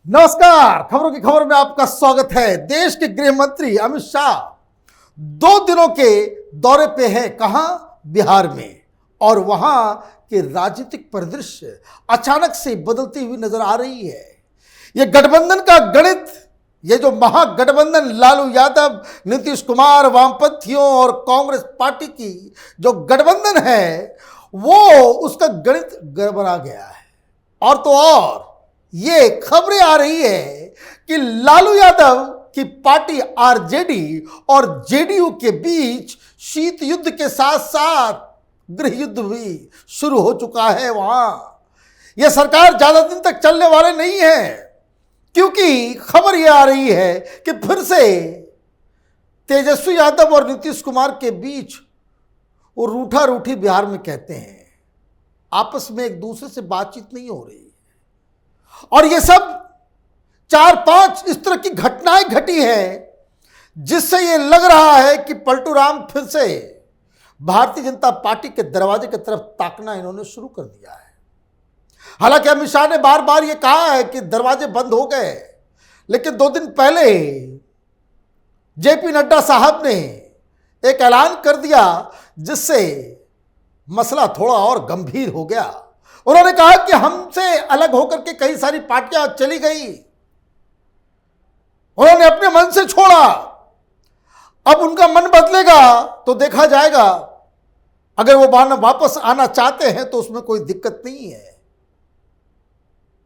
नमस्कार। खबरों की खबर में आपका स्वागत है। देश के गृह मंत्री अमित शाह 2 दिनों के दौरे पे हैं। कहां? बिहार में। और वहां के राजनीतिक परिदृश्य अचानक से बदलती हुई नजर आ रही है। यह गठबंधन का गणित, ये जो महागठबंधन लालू यादव, नीतीश कुमार, वामपंथियों और कांग्रेस पार्टी की जो गठबंधन है, वो उसका गणित गड़बड़ा गया है। और तो और ये खबरें आ रही है कि लालू यादव की पार्टी आरजेडी और जेडीयू के बीच शीत युद्ध के साथ साथ गृह युद्ध भी शुरू हो चुका है। वहां यह सरकार ज्यादा दिन तक चलने वाले नहीं है, क्योंकि खबर यह आ रही है कि फिर से तेजस्वी यादव और नीतीश कुमार के बीच वो रूठा रूठी बिहार में कहते हैं, आपस में एक दूसरे से बातचीत नहीं हो रही। और ये सब 4-5 इस तरह की घटनाएं घटी हैं, जिससे ये लग रहा है कि पलटू राम फिर से भारतीय जनता पार्टी के दरवाजे की तरफ ताकना इन्होंने शुरू कर दिया है। हालांकि अमित शाह ने बार बार ये कहा है कि दरवाजे बंद हो गए, लेकिन 2 दिन पहले जेपी नड्डा साहब ने एक ऐलान कर दिया, जिससे मसला थोड़ा और गंभीर हो गया। उन्होंने कहा कि हमसे अलग होकर के कई सारी पार्टियां चली गई, उन्होंने अपने मन से छोड़ा। अब उनका मन बदलेगा तो देखा जाएगा। अगर वो वापस आना चाहते हैं तो उसमें कोई दिक्कत नहीं है।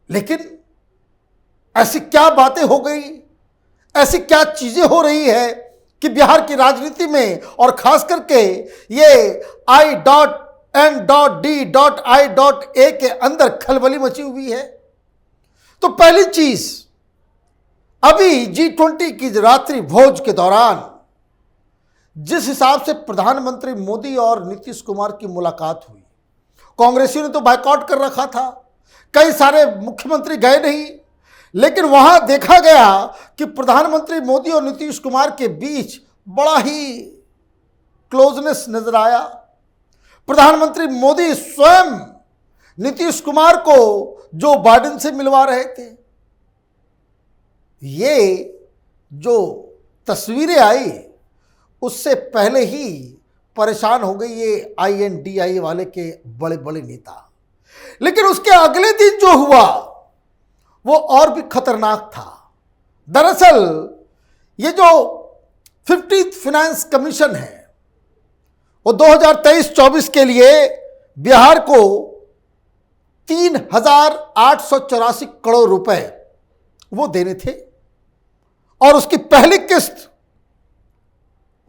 लेकिन ऐसी क्या बातें हो गई, ऐसी क्या चीजें हो रही है कि बिहार की राजनीति में और खास करके ये I.N.D.I.A के अंदर खलबली मची हुई है। तो पहली चीज, अभी G20 की रात्रि भोज के दौरान जिस हिसाब से प्रधानमंत्री मोदी और नीतीश कुमार की मुलाकात हुई, कांग्रेसियों ने तो बायकॉट कर रखा था, कई सारे मुख्यमंत्री गए नहीं, लेकिन वहां देखा गया कि प्रधानमंत्री मोदी और नीतीश कुमार के बीच बड़ा ही क्लोजनेस नजर आया। प्रधानमंत्री मोदी स्वयं नीतीश कुमार को जो बाइडेन से मिलवा रहे थे। ये जो तस्वीरें आई, उससे पहले ही परेशान हो गई ये INDI वाले के बड़े बड़े नेता। लेकिन उसके अगले दिन जो हुआ वो और भी खतरनाक था। दरअसल ये जो 15th फाइनेंस कमीशन है, वो 2023-24 के लिए बिहार को 3,884 करोड़ रुपए वो देने थे, और उसकी पहली किस्त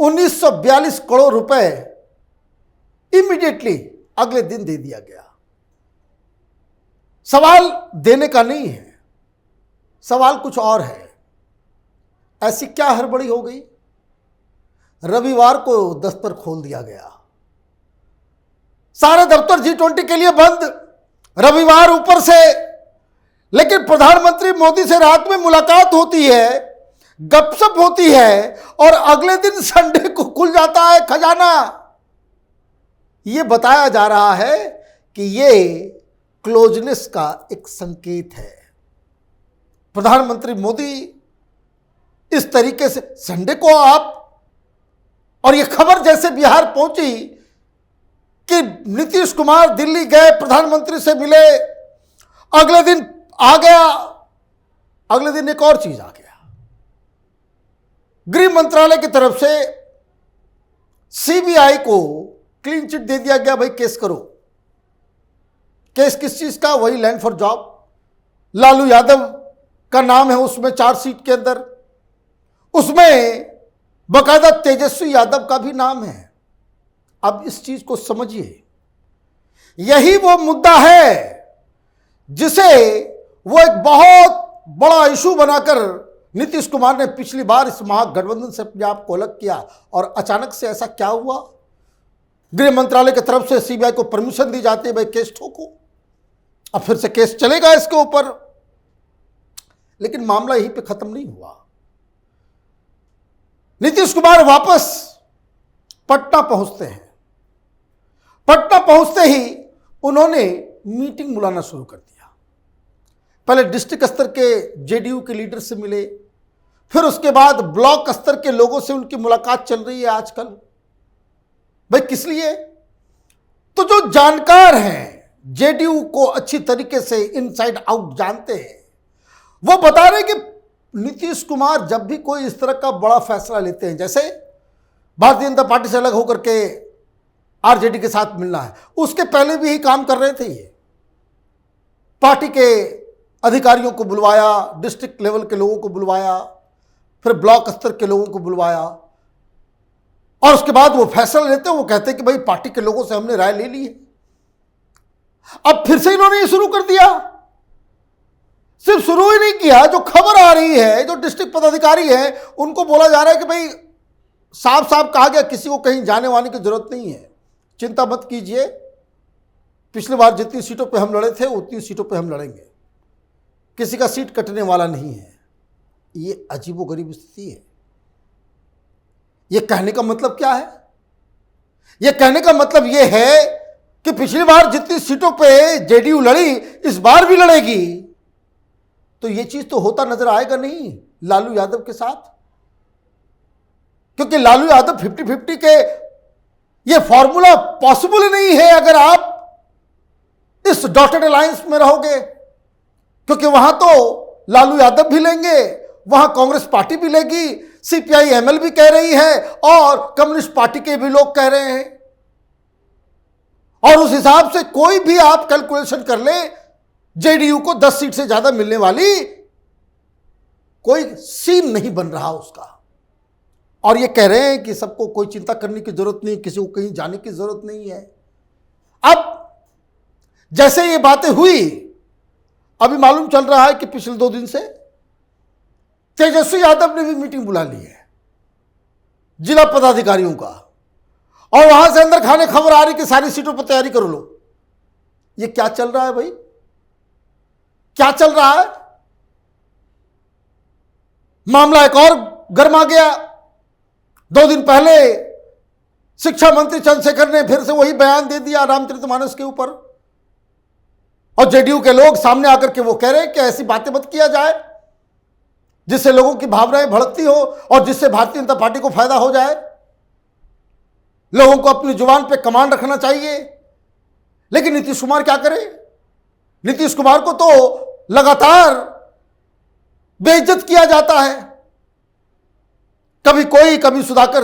1,942 करोड़ रुपए इमीडिएटली अगले दिन दे दिया गया। सवाल देने का नहीं है, सवाल कुछ और है। ऐसी क्या हड़बड़ी हो गई? रविवार को दफ्तर खोल दिया गया, सारे दफ्तर G20 के लिए बंद, रविवार ऊपर से। लेकिन प्रधानमंत्री मोदी से रात में मुलाकात होती है, गपशप होती है, और अगले दिन संडे को खुल जाता है खजाना। यह बताया जा रहा है कि यह क्लोजनेस का एक संकेत है। प्रधानमंत्री मोदी इस तरीके से संडे को आप, और यह खबर जैसे बिहार पहुंची कि नीतीश कुमार दिल्ली गए, प्रधानमंत्री से मिले, अगले दिन आ गया, अगले दिन एक और चीज आ गया। गृह मंत्रालय की तरफ से CBI को क्लीन चिट दे दिया गया, भाई केस करो। केस किस चीज का? वही land for job, Lalu Yadav का नाम है उसमें, चार्जशीट के अंदर। उसमें बकायदा तेजस्वी यादव का भी नाम है। अब इस चीज को समझिए, यही वो मुद्दा है जिसे वो एक बहुत बड़ा इशू बनाकर नीतीश कुमार ने पिछली बार इस महागठबंधन से अपने आप को अलग किया। और अचानक से ऐसा क्या हुआ? गृह मंत्रालय की तरफ से CBI को परमिशन दी जाती है, भाई केस ठोको। अब फिर से केस चलेगा इसके ऊपर। लेकिन मामला यहीं पे खत्म नहीं हुआ। नीतीश कुमार वापस पटना पहुंचते हैं। पटना पहुंचते ही उन्होंने मीटिंग बुलाना शुरू कर दिया। पहले डिस्ट्रिक्ट स्तर के जेडीयू के लीडर से मिले, फिर उसके बाद ब्लॉक स्तर के लोगों से उनकी मुलाकात चल रही है आजकल। भाई किस लिए? तो जो जानकार हैं, जेडीयू को अच्छी तरीके से इनसाइड आउट जानते हैं, वो बता रहे कि नीतीश कुमार जब भी कोई इस तरह का बड़ा फैसला लेते हैं, जैसे भारतीय जनता पार्टी से अलग होकर के आरजेडी के साथ मिलना है, उसके पहले भी यही काम कर रहे थे। ये पार्टी के अधिकारियों को बुलवाया, डिस्ट्रिक्ट लेवल के लोगों को बुलवाया, फिर ब्लॉक स्तर के लोगों को बुलवाया, और उसके बाद वो फैसला लेते हैं। वो कहते हैं कि भाई पार्टी के लोगों से हमने राय ले ली है। अब फिर से इन्होंने ये शुरू कर दिया। सिर्फ शुरू ही नहीं किया, जो खबर आ रही है, जो डिस्ट्रिक्ट पदाधिकारी है उनको बोला जा रहा है कि भाई साफ साफ कहा गया, किसी को कहीं जाने वाने की जरूरत नहीं है, चिंता मत कीजिए, पिछली बार जितनी सीटों पे हम लड़े थे उतनी सीटों पे हम लड़ेंगे, किसी का सीट कटने वाला नहीं है। ये अजीबोगरीब स्थिति है। ये कहने का मतलब क्या है? ये कहने का मतलब ये है कि पिछली बार जितनी सीटों पे जेडीयू लड़ी, इस बार भी लड़ेगी। तो ये चीज तो होता नजर आएगा नहीं लालू यादव के साथ, क्योंकि लालू यादव 50-50 के ये फॉर्मूला पॉसिबल नहीं है अगर आप इस डॉटेड अलायंस में रहोगे, क्योंकि वहां तो लालू यादव भी लेंगे, वहां कांग्रेस पार्टी भी लेगी, सीपीआई एमएल भी कह रही है, और कम्युनिस्ट पार्टी के भी लोग कह रहे हैं। और उस हिसाब से कोई भी आप कैलकुलेशन कर ले, जेडीयू को 10 सीट से ज्यादा मिलने वाली कोई सीन नहीं बन रहा उसका। और ये कह रहे हैं कि सबको कोई चिंता करने की जरूरत नहीं, किसी को कहीं जाने की जरूरत नहीं है। अब जैसे ये बातें हुई, अभी मालूम चल रहा है कि पिछले 2 दिन से तेजस्वी यादव ने भी मीटिंग बुला ली है जिला पदाधिकारियों का, और वहां से अंदर खाने खबर आ रही कि सारी सीटों पर तैयारी कर लो। ये क्या चल रहा है भाई? क्या चल रहा है? मामला एक और गर्मा गया। 2 दिन पहले शिक्षा मंत्री चंद्रशेखर ने फिर से वही बयान दे दिया रामचरितमानस के ऊपर, और जेडीयू के लोग सामने आकर के वो कह रहे हैं कि ऐसी बातें मत किया जाए जिससे लोगों की भावनाएं भड़कती हो और जिससे भारतीय जनता पार्टी को फायदा हो जाए। लोगों को अपनी जुबान पे कमांड रखना चाहिए। लेकिन नीतीश कुमार क्या करे? नीतीश कुमार को तो लगातार बेइज्जत किया जाता है। कभी कोई, कभी सुधाकर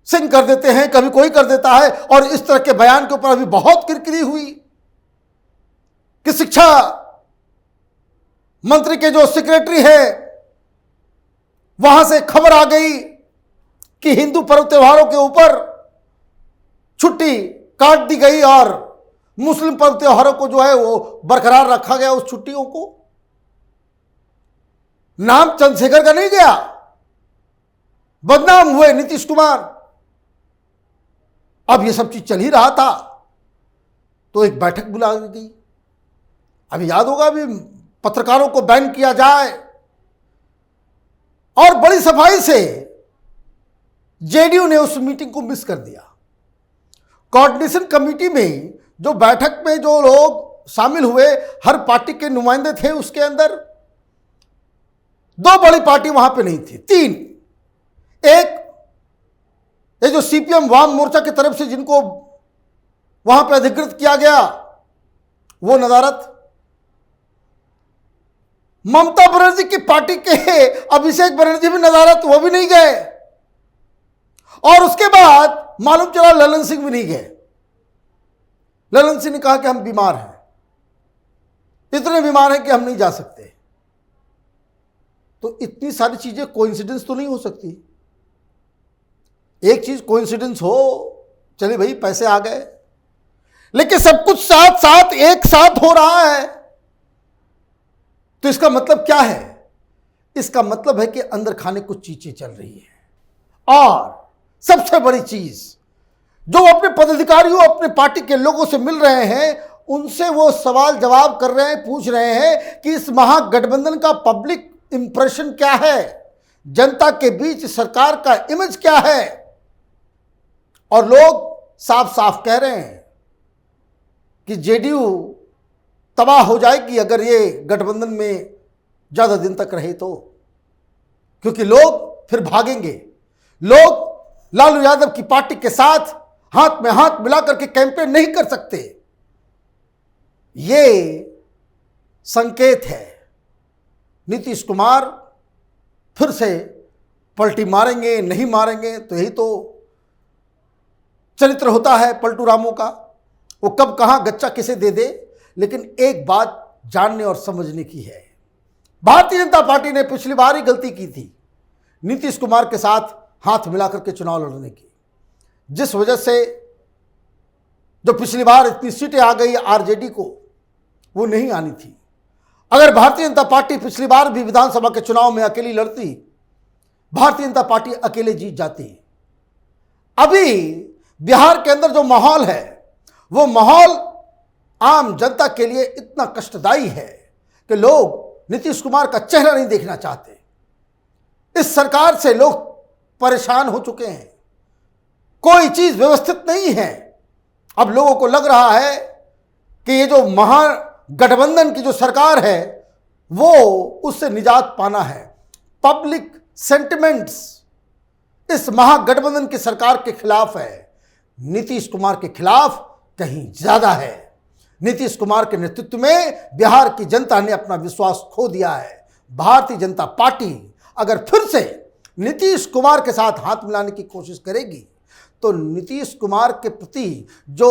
सिंह कर देते हैं, कभी कोई कर देता है। और इस तरह के बयान के ऊपर अभी बहुत किरकिरी हुई कि शिक्षा मंत्री के जो सेक्रेटरी है, वहां से खबर आ गई कि हिंदू पर्व त्योहारों के ऊपर छुट्टी काट दी गई और मुस्लिम पर्व त्योहारों को जो है वो बरकरार रखा गया, उस छुट्टियों को। नाम चंद्रशेखर का नहीं गया, बदनाम हुए नीतीश कुमार। अब ये सब चीज चल ही रहा था तो एक बैठक बुला गई। अभी याद होगा, अभी पत्रकारों को बैन किया जाए, और बड़ी सफाई से जेडीयू ने उस मीटिंग को मिस कर दिया। कोऑर्डिनेशन कमेटी में जो बैठक में जो लोग शामिल हुए, हर पार्टी के नुमाइंदे थे उसके अंदर। 2 बड़ी पार्टी वहां पे नहीं थी, 3। एक, ये जो सीपीएम वाम मोर्चा की तरफ से जिनको वहां पे अधिकृत किया गया, वो नदारत। ममता बनर्जी की पार्टी के अभिषेक बनर्जी भी नदारत, वो भी नहीं गए। और उसके बाद मालूम चला ललन सिंह भी नहीं गए। ललन सिंह ने कहा कि हम बीमार हैं, इतने बीमार हैं कि हम नहीं जा सकते। तो इतनी सारी चीजें कोइंसिडेंस तो नहीं हो सकती। एक चीज कोइंसिडेंस हो, चलिए भाई पैसे आ गए, लेकिन सब कुछ साथ साथ एक साथ हो रहा है। तो इसका मतलब क्या है? इसका मतलब है कि अंदर खाने कुछ चीजें चल रही है। और सबसे बड़ी चीज, जो अपने पदाधिकारियों, अपने पार्टी के लोगों से मिल रहे हैं, उनसे वो सवाल जवाब कर रहे हैं, पूछ रहे हैं कि इस महागठबंधन का पब्लिक इंप्रेशन क्या है, जनता के बीच सरकार का इमेज क्या है। और लोग साफ साफ कह रहे हैं कि जेडीयू तबाह हो जाएगी अगर ये गठबंधन में ज़्यादा दिन तक रहे तो, क्योंकि लोग फिर भागेंगे। लोग लालू यादव की पार्टी के साथ हाथ में हाथ मिला करके कैंपेन नहीं कर सकते। ये संकेत है नीतीश कुमार फिर से पलटी मारेंगे नहीं मारेंगे, तो यही तो चरित्र होता है पलटू रामों का। वो कब कहां गच्चा किसे दे दे। लेकिन एक बात जानने और समझने की है, भारतीय जनता पार्टी ने पिछली बार ही गलती की थी नीतीश कुमार के साथ हाथ मिलाकर के चुनाव लड़ने की, जिस वजह से जो पिछली बार इतनी सीटें आ गई आरजेडी को, वो नहीं आनी थी। अगर भारतीय जनता पार्टी पिछली बार भी विधानसभा के चुनाव में अकेली लड़ती, भारतीय जनता पार्टी अकेले जीत जाती। अभी बिहार के अंदर जो माहौल है, वो माहौल आम जनता के लिए इतना कष्टदायी है कि लोग नीतीश कुमार का चेहरा नहीं देखना चाहते। इस सरकार से लोग परेशान हो चुके हैं, कोई चीज व्यवस्थित नहीं है। अब लोगों को लग रहा है कि ये जो महागठबंधन की जो सरकार है, वो उससे निजात पाना है। पब्लिक सेंटिमेंट्स इस महागठबंधन की सरकार के खिलाफ है, नीतीश कुमार के खिलाफ कहीं ज्यादा है। नीतीश कुमार के नेतृत्व में बिहार की जनता ने अपना विश्वास खो दिया है। भारतीय जनता पार्टी अगर फिर से नीतीश कुमार के साथ हाथ मिलाने की कोशिश करेगी, तो नीतीश कुमार के प्रति जो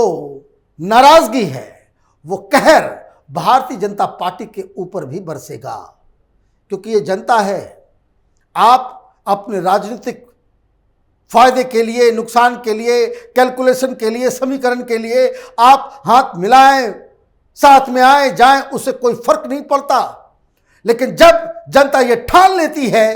नाराजगी है, वो कहर भारतीय जनता पार्टी के ऊपर भी बरसेगा। क्योंकि ये जनता है, आप अपने राजनीतिक फायदे के लिए, नुकसान के लिए, कैलकुलेशन के लिए, समीकरण के लिए आप हाथ मिलाएं, साथ में आए जाएं, उससे कोई फर्क नहीं पड़ता। लेकिन जब जनता ये ठान लेती है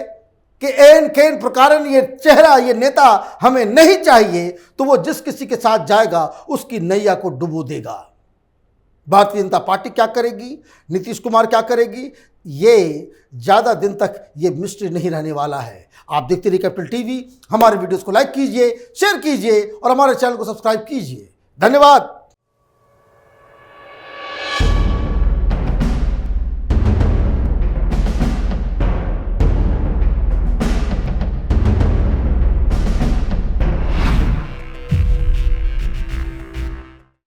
कि एन केन प्रकारन ये चेहरा, ये नेता हमें नहीं चाहिए, तो वो जिस किसी के साथ जाएगा उसकी नैया को डुबो देगा। भारतीय जनता पार्टी क्या करेगी, नीतीश कुमार क्या करेगी, ये ज़्यादा दिन तक ये मिस्ट्री नहीं रहने वाला है। आप देखते रहिए कैपिटल टीवी। हमारे वीडियोस को लाइक कीजिए, शेयर कीजिए और हमारे चैनल को सब्सक्राइब कीजिए। धन्यवाद।